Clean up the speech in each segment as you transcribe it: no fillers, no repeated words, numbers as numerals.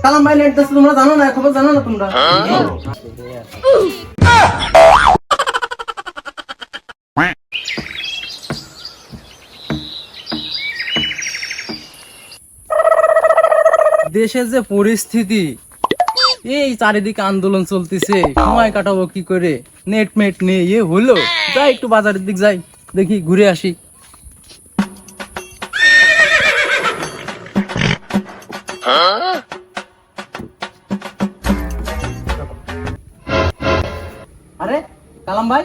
কালাম ভাই নেট দিচ্ছে তোমরা জানো না, খবর জানো না তোমরা? দেশের যে পরিস্থিতি, এই চারিদিকে আন্দোলন চলতেছে, সময় কাটাবো কি করে? নেট মেট নেই, এ হলো যাই একটু বাজারের দিক যাই, দেখি ঘুরে আসি। আরে কালাম ভাই,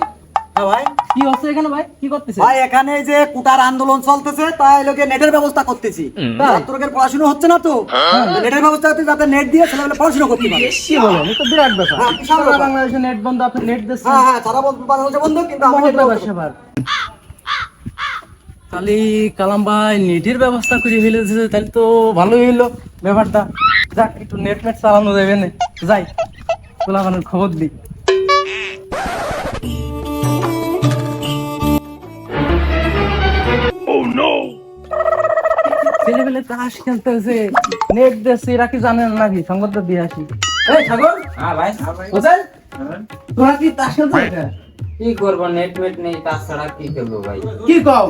হ্যাঁ ভাই, কি হচ্ছে এখানে ভাই? কি করতেছে ভাই এখানে যে কুটার আন্দোলন চলতেছে তাই লোকে নেটের ব্যবস্থা করতেছি। ছাত্রদের পড়াশোনা হচ্ছে না তো, নেটের ব্যবস্থা করতে যাতে নেট দিয়ে ছেলেমেয়েরা পড়াশোনা করতে পারে। কি বলেন? এটা বিরাট ব্যাপার। হ্যাঁ, বিশাল সারা ব্যাপার। বাংলাদেশে নেট বন্ধ, আপনি নেট দিচ্ছেন। হ্যাঁ হ্যাঁ, সারা বাংলাদেশে বন্ধ, কিন্তু আমি মহৎ নেট ব্যাপার ব্যবস্থা সেবার। তাহলে কালাম ভাই নেটের ব্যবস্থা করে ফেলেছে, তাহলে তো ভালোই হইলো ব্যাপারটা। যাক, একটু নেট মেট চালানো যাবে না, যাই পোলাপানের খবর দিই। ছেলেবেলে তাস খেলতেছে, নেট দিচ্ছে, এরা কি জানেন নাকি? সংবাদটা দিয়ে আসি। এই সাগর, হ্যাঁ ভাই, কোথায় তোরা? কি তাস খেলতে? কি করবো, নেট মেট নেই, তাছাড়া কি করবো ভাই? কি কও?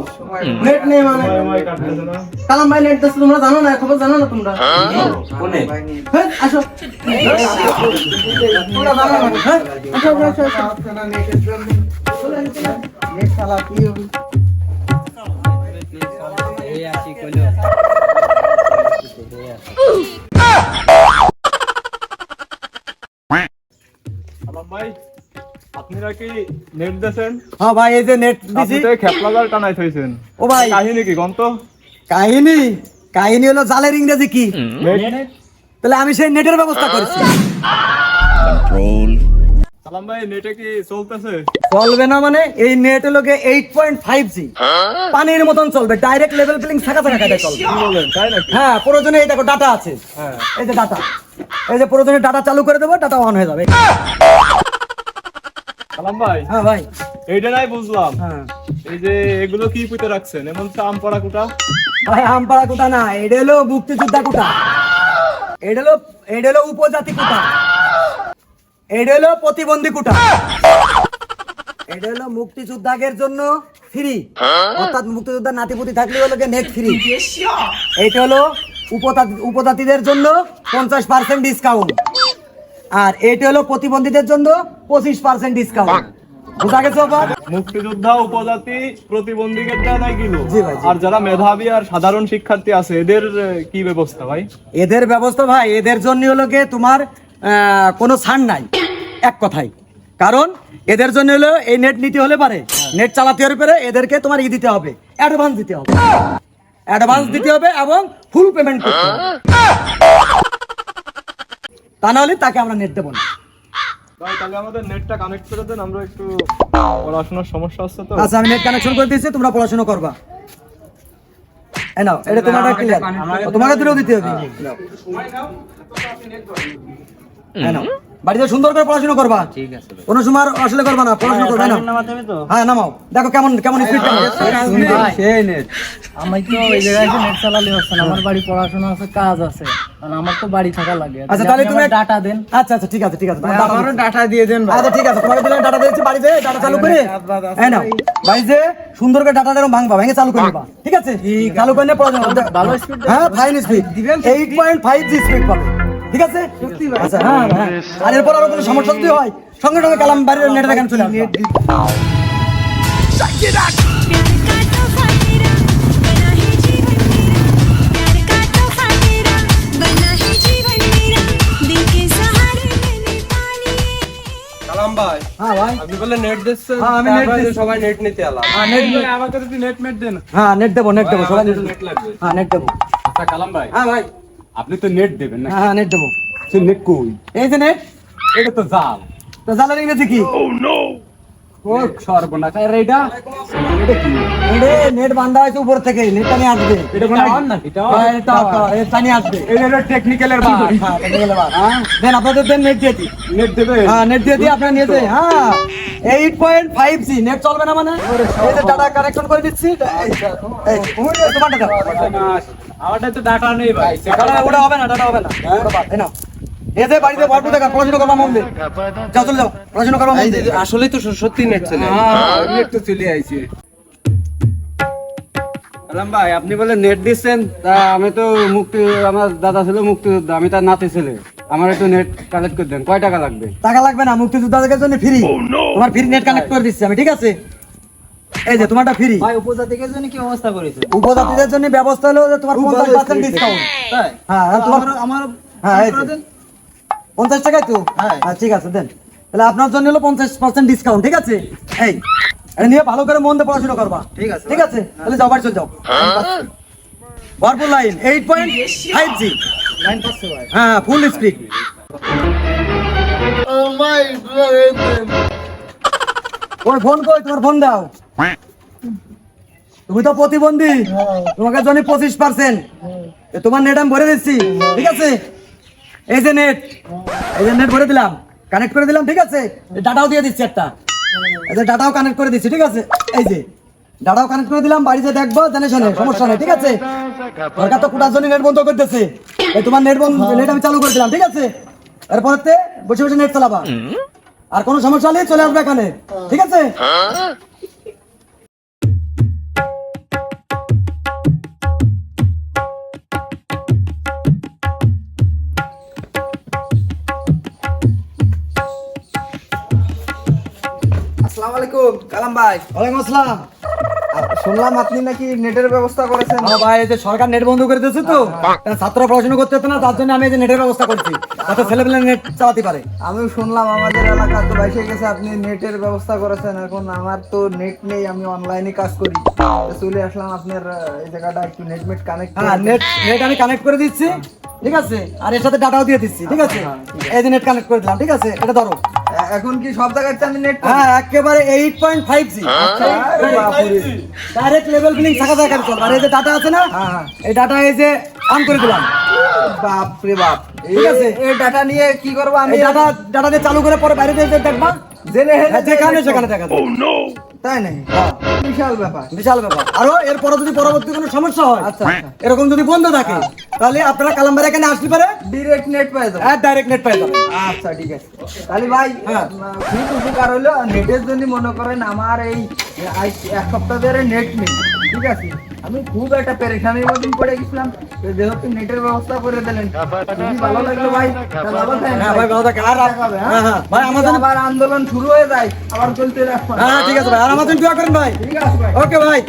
নেট নেই মানে? কালাম ভাই নেট দিচ্ছে তোমরা জানো না, খবর জানো না তোমরা? কোনে? হ্যাঁ, আসো। তোমরা জানো না? হ্যাঁ, আসো, আসো, আসো। নেট চালা কি হবে? এই আসি কইলো। ভাই, আপনারা কি নেট দেন? হ্যাঁ ভাই, এই যে নেট আপনি দিছি। তো খেপলাজাল টানাই থইছেন। ও ভাই, কাহিনী কি গন্ত? কাহিনী কাহিনী হলো জালের ইংরেজি কি? নেট। তাহলে আমি সেই নেটের ব্যবস্থা করেছি। সালাম ভাই, নেটে কি চলতেছে? চলবে না মানে? এই নেট হলো 8.5G, পানির মতন চলবে, ডাইরেক্ট লেভেল প্লেইং থাকা কাটে চলবে। কি বলেন, তাই নাকি? হ্যাঁ, প্রয়োজনে এই দেখো ডাটা আছে, এই যে ডাটা, এই যে প্রয়োজনে ডাটা চালু করে দেবো, ডাটা অন হয়ে যাবে। সালাম ভাই, হ্যাঁ ভাই, এইটা নাই বুঝলাম। হ্যাঁ এই যে এগুলো কি পুঁতে রাখছেন, এমন তো আম পড়া কুটা? ভাই, আমপাড়া কুটা না, এটা হলো মুক্তিযোদ্ধা কুটা, এটা হলো উপজাতি কুটা, এটা হলো প্রতিবন্ধী কুটা, এটা হলো মুক্তিযোদ্ধাদের জন্য ফ্রি, অর্থাৎ মুক্তিযোদ্ধার নাতিপুতি থাকলে হলো নেট ফ্রি। এইটা হলো উপজাতিদের জন্য 50% ডিসকাউন্ট, আর এইটা হলো প্রতিবন্ধীদের জন্য 25% ডিসকাউন্ট। বুঝা গেছে বাবা? মুক্তিযোদ্ধা, উপজাতি, প্রতিবন্ধীদেরটা নাই কিলো। জি ভাই, জি। আর যারা মেধাবী আর সাধারণ শিক্ষার্থী আছে এদের কি ব্যবস্থা ভাই? এদের ব্যবস্থা ভাই, এদের জন্য হলো তোমার কোনো ছাড় নাই এক কথায়। কারণ এদের জন্য হলো এই নেট নিতে হলে পারে, নেট চালাতে হলে পারে, এদেরকে তোমার দিতে হবে, অ্যাডভান্স দিতে হবে, অ্যাডভান্স দিতে হবে এবং ফুল পেমেন্ট করতে হবে, তা না হলে তাকে আমরা নেট দেবো না। ভাই তাহলে আমাদের নেটটা কানেক্ট করে দেন, আমরা একটু পড়াশোনার সমস্যা হচ্ছে তো। আচ্ছা, আমি নেট কানেকশন করে দিচ্ছি, তোমরা পড়াশোনা করবা। এই নাও, এটা তোমারটা ক্লিয়ার, তোমাকে দিলেও দিতে হবে। এই নাও, বাড়িতে সুন্দর করে পড়াশোনা করবা, ঠিক আছে ভাই। কোনো সময় আর আসলে করবা না, পড়াশোনা করবে না। হ্যাঁ, নামাও, দেখো কেমন কেমন স্পিড, সেই নেট আমি তো এই জায়গায় নেট চালালে হচ্ছে না, আমার বাড়ি পড়াশোনা আছে, কাজ আছে, কারণ আমার তো বাড়ি থাকা লাগে। আচ্ছা, তাহলে তুমি ডাটা দেন। আচ্ছা আচ্ছা, ঠিক আছে ঠিক আছে, তোমার আমারও ডাটা দিয়ে দেন ভাই। আচ্ছা ঠিক আছে, তোমাকে দিলাম ডাটা দিয়েছি, বাড়িতে ডাটা চালু করে এই নাও, বাড়িতে সুন্দর করে ডাটা এরকম ভাঙবা, ভেঙে চালু করে নিবা, ঠিক আছে? চালু করে নিয়ে পড়াশোনা ভালো স্পিড হ্যাঁ, ফাইন স্পিড দিবেন, 8.5G স্পিড পাবে, ঠিক আছে? আচ্ছা, হ্যাঁ হ্যাঁ, আর এরপর আরো কোনো সমস্যা যদি হয় সঙ্গে সঙ্গে কালাম বাড়ির নেটের এখানে চলে আসবে। কালাম ভাই, হ্যাঁ ভাই, আপনি বলে নেট দিচ্ছেন, হ্যাঁ, আমি নেট তারপরে দিচ্ছি। সবাই নেট নিতে এলাম। হ্যাঁ, নেট আমাকে যদি নেট দেন। হ্যাঁ, নেট দেবো, নেট দেবো, সবাই নেট, নেট লাগবে। হ্যাঁ নেট দেবো, আচ্ছা কালাম ভাই, হ্যাঁ ভাই, আপনি তো নেট দেবেন না? হ্যাঁ হ্যাঁ, নেট দেবো। সে নেট কই? এই যে নেট, এটা তো জাল। তো জানার ইংরেজি কি? ও সর্বনাশ, আর এটা এটা কি? নেট বান্ধা হয়েছে উপর থেকে, নেটটা নিয়ে আসবে, এটা কোনো টাওয়ার নাকি? হ্যাঁ, এটা নিয়ে আসবে। এটা হলো টেকনিক্যালের বাস। হ্যাঁ, technical এবার। দেন আপনাদের দেন, নেট দিয়ে দিই। নেট দেবে? হ্যাঁ, নেট দিয়ে দিই, আপনারা নিয়েছে। হ্যাঁ, 8.5G নেট চলবে না মানে? এই যে ডাটা কানেকশন করে দিচ্ছি, এই তোমারটা দাও। আমারটা তো ডাটা নেই ভাই। ওটা হবে না, ডাটা হবে না। ওটা বাদ, এই নাও। এই যে বাড়িতে ভরপুর টাকা, পড়াশোনা করবা মন দিয়ে। যাও চলে যাও, পড়াশোনা করবা মন দিয়ে। আসলেই তো সত্যি নেট চলে নেট তো চলে আইছে। আলাম ভাই, আপনি বলে নেট দিচ্ছেন, তা আমি তো মুক্তি, আমার দাদা ছিল মুক্তিযোদ্ধা, আমি তার নাতি ছেলে, আমার একটু নেট কালেক্ট করে দেন। কয় টাকা লাগবে? টাকা লাগবে না, মুক্তিযোদ্ধাদের জন্য ফ্রি। তোমার ফ্রি নেট কানেক্ট করে দিচ্ছি আমি, ঠিক আছে? এই যে তোমারটা ফ্রি। ভাই উপজাতিদের জন্য কি ব্যবস্থা করেছে? উপজাতিদের জন্য ব্যবস্থা হলো যে তোমার 50% ডিসকাউন্ট। তাই হ্যাঁ, আর তোমার আমার হ্যাঁ, এই যে। 50 টাকায় তো? হ্যাঁ, ঠিক আছে দেন। তাহলে আপনার জন্য হলো 50% ডিসকাউন্ট, ঠিক আছে? এই এটা নিয়ে ভালো করে মন দিয়ে পড়াশোনা করবা, ঠিক আছে? ঠিক আছে, তাহলে যাও, বাড়ি চলে যাও। ভরপুর লাইন 8.5G লাইন পাচ্ছে ভাই। হ্যাঁ, ফুল স্পিড। ওই ফোন কই, তোমার ফোন দাও। তুমি তো প্রতিবন্ধী, তোমাকে জন্য 25%। তোমার নেট আমি ভরে দিচ্ছি, ঠিক আছে? এই যে নেট, এই যে নেট ভরে দিলাম, কানেক্ট করে দিলাম, ঠিক আছে? ডাটাও দিয়ে দিচ্ছি একটা, এই যে ডাটাও কানেক্ট করে দিচ্ছি, ঠিক আছে? এই যে ডাটাও কানেক্ট করে দিলাম, বাড়িতে দেখবো, জানে শোনে, সমস্যা নেই, ঠিক আছে? সরকার তো কোটার জন্য নেট বন্ধ করতেছে, এই তোমার নেট নেট আমি চালু করে দিলাম, ঠিক আছে? এরপরে বসে বসে নেট চালাবা, আর কোনো সমস্যা হলে চলে আসবে এখানে, ঠিক আছে? আসসালামু আলাইকুম কালাম ভাই। ওয়ালাইকুম আসসালাম। শুনলাম আপনি নাকি নেটের ব্যবস্থা করেছেন। হ্যাঁ ভাই, এই যে সরকার নেট বন্ধ করে দিয়েছে তো, ছাত্ররা পড়াশোনা করতে হতো না, তার জন্য আমি এই যে নেটের ব্যবস্থা করছি, যাতে ছেলেপেলে নেট চালাতে পারে। আমিও শুনলাম আমাদের এলাকা তো বাইসে গেছে, আপনি নেটের ব্যবস্থা করেছেন। এখন আমার তো নেট নেই, আমি অনলাইনে কাজ করি, তো চলে আসলাম আপনার এই জায়গাটা একটু নেট মেট কানেক্ট। হ্যাঁ, নেট নেট আমি কানেক্ট করে দিচ্ছি, ঠিক আছে? আর এর সাথে ডাটাও দিয়ে দিচ্ছি, ঠিক আছে? এই যে নেট কানেক্ট করে দিলাম, ঠিক আছে? এটা ধরো। এখন কি সব জায়গায় আমি নেট হ্যাঁ, একেবারে 8.5G ডাইরেক্ট লেভেল বিলিং শাখা শাখা চলবে। আর এই যে ডাটা আছে না, এই ডাটা এই যে অন করে দিলাম, বাপ রে বাপ। ঠিক আছে? এই ডাটা নিয়ে কি করবো আমি? এই ডাটা ডাটা দিয়ে চালু করে পরে বাইরে দিয়ে দেখবা, জেনে যেখানে সেখানে দেখা যাবে। তাই নাই? বিশাল ব্যাপার। বিশাল ব্যাপার। আরো এরপরে যদি পরবর্তী কোনো সমস্যা হয়, আচ্ছা, আচ্ছা। এরকম যদি বন্ধ থাকে, তাহলে আপনারা কালাম্বার এখানে আসতে পারে, ডিরেক্ট নেট পেয়ে যাবো। ডাইরেক্ট নেট পেয়ে যাবেন। আচ্ছা ঠিক আছে। তাহলে ভাই হ্যাঁ। খুব উপকার হলো নেটের জন্য। মনে করেন আমার এই এক সপ্তাহ ধরে নেট নেই, ঠিক আছে? আমি খুব একটা পেরেশানির মধ্যে পড়ে গেছিলাম, তো যেহেতু নেটের ব্যবস্থা করে দিলেন, খুবই ভালো লাগলো ভাই। তা ভালো থাকেন হ্যাঁ ভাই, ভালো থাকে। আর দেখা হবে, হ্যাঁ হ্যাঁ ভাই, যদি আমাদের আবার আন্দোলন শুরু হয়ে যায়, আবার চলতে রাখবেন। হ্যাঁ ঠিক আছে ভাই, আর আমাদের দোয়া করেন ভাই। ঠিক আছে ভাই। ওকে ভাই।